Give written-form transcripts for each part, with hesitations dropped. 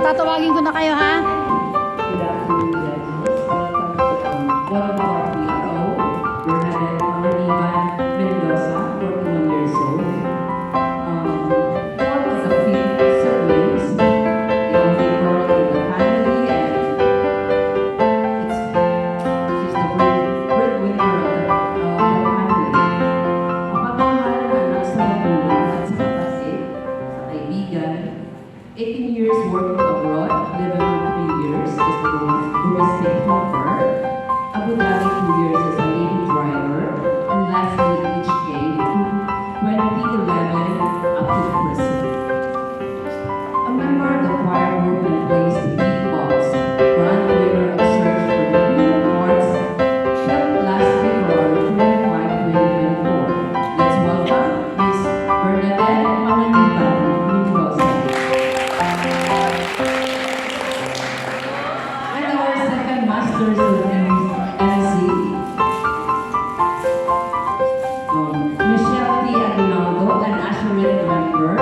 Tatawagin ko na kayo, ha? Good afternoon, judges. Welcome to our PRO. We're headed Pangaliban, Mendoza, 41 years old. Four of the fifth siblings, the only girl in the family, and she's the breadwinner of the family. Mapagmahal na anak sa magulang at sa kapatid, sa kaibigan. 18 years working abroad, 3 years as a domestic helper, Abu Dhabi 2 years as a lady driver, and lastly each came to 2011 up to the present. A member of the choir group and plays the beatbox, grand winner of Search for the Hidden Hearts, held last February 25, 2024. Let's welcome Miss Bernadette Pangaliban Mendoza. And our second Masters of MC, Michelle P. Aguinaldo, an Asherit member.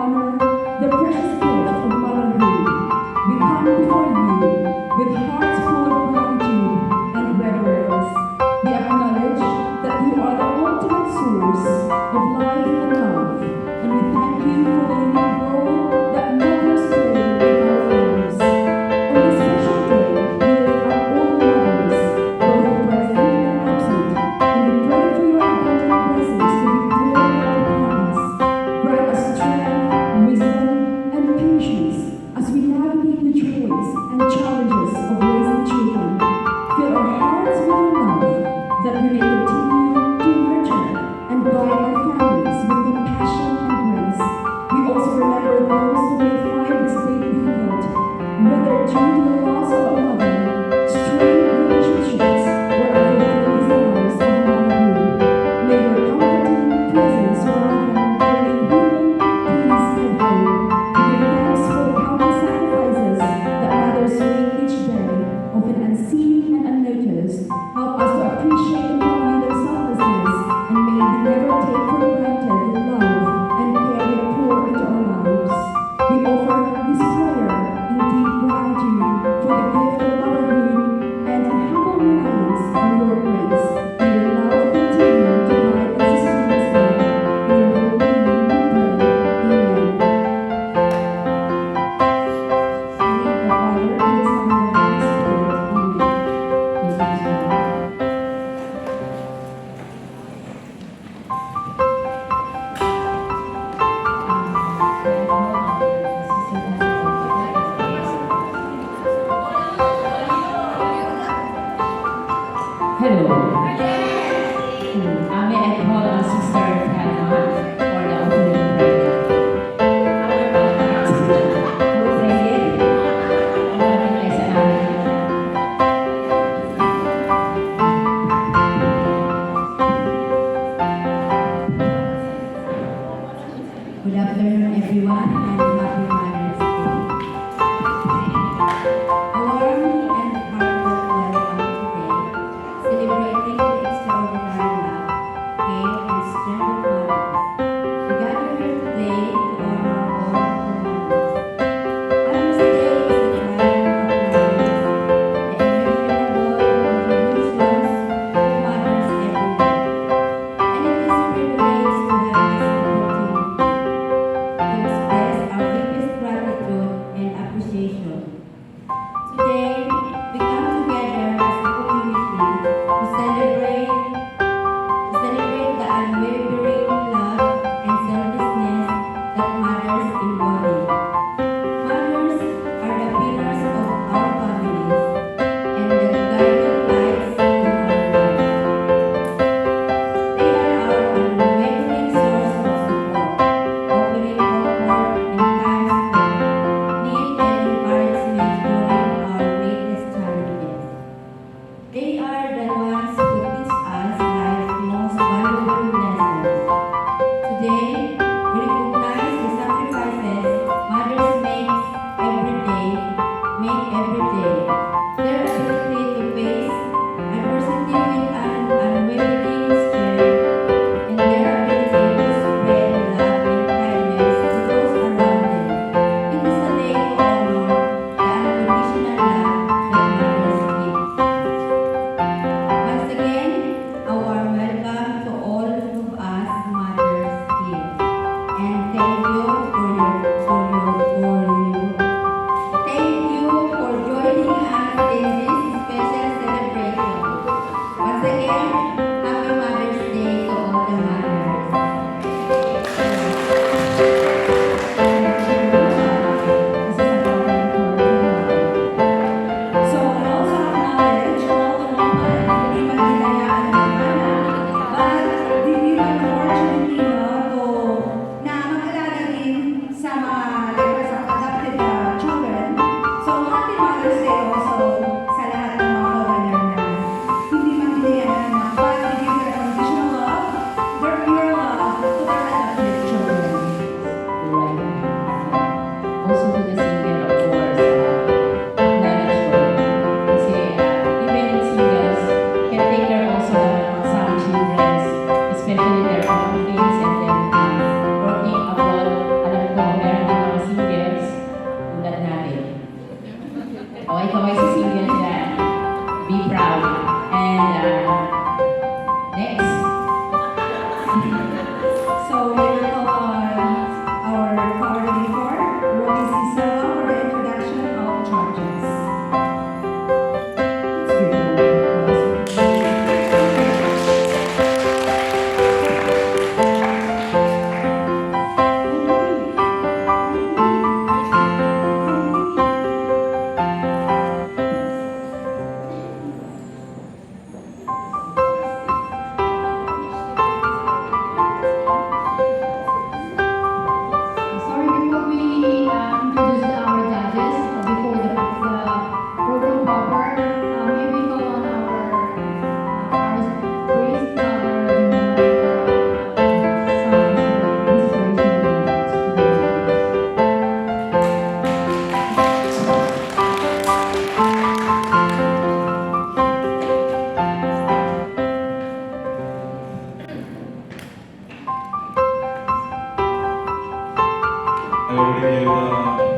honor the precious gift of motherhood, we come before you with hearts full of gratitude and reverence. We acknowledge that you are the ultimate source of life and love, and we thank you for the unique role that mothers play in our lives. On this special day, we lift up all mothers, both present and absent, and we pray for your abundant blessings to be poured out upon us. Grant us strength, wisdom, and patience as we navigate the joys and challenges of raising children. Fill our hearts with your love, that we may continue to nurture and guide our families with compassion and grace. We also remember those who may find this day difficult, whether due to the loss of a mother, strained relationships, or unfulfilled desires of motherhood. May your comforting presence surround them, bringing healing, peace, and hope. We give thanks for the countless sacrifices that mothers make each day, often unseen and unnoticed. Help us to appreciate and value their selflessness, and may we never take for granted the love and care they pour into our lives. We offer this prayer in deep gratitude for the gift of motherhood and in humble reliance on your grace. May your love continue to guide and sustain us all. In your holy name we pray. Amen. In the name of the Father, and the Son, and the Holy Spirit. Amen. Thank you, Jesus. Hello. May I call on Sister Thelma for the opening prayer. We'll pray it. Maraming tayo sa amin. Good afternoon, everyone, and happy Mother's Day. A warm and heartfelt welcome today, celebrating the extraordinary love, care, and strength of mothers. We gather here today to honor all of the mothers. Mother's Day is the time of mothers, the immeasurable contributions of mothers everywhere. And it is a privilege to have this opportunity to express our deepest gratitude and appreciation. Today, we come together as a community to celebrate the unwavering love and selflessness that mothers embody. Mothers are the pillars of our families and the guiding lights in our lives. They are our unwavering source of support, offering comfort in times of need and encouragement during our greatest challenges. They are the ones who teach us life's most valuable lessons. Today, we recognize the sacrifices mothers make every day. Their ability to face adversity with an unwavering strength, and their ability to spread love and kindness to those around them. It is a day to honor the unconditional love that mothers give. Once again, a warm welcome to all of us mothers here. And thank you for joining us in this special celebration. Once again, happy Mother's Day to all the mothers. So I also acknowledge all the women hindi magdinayaan ng anak, but hindi man fortunately to na mag-alaga everybody gave the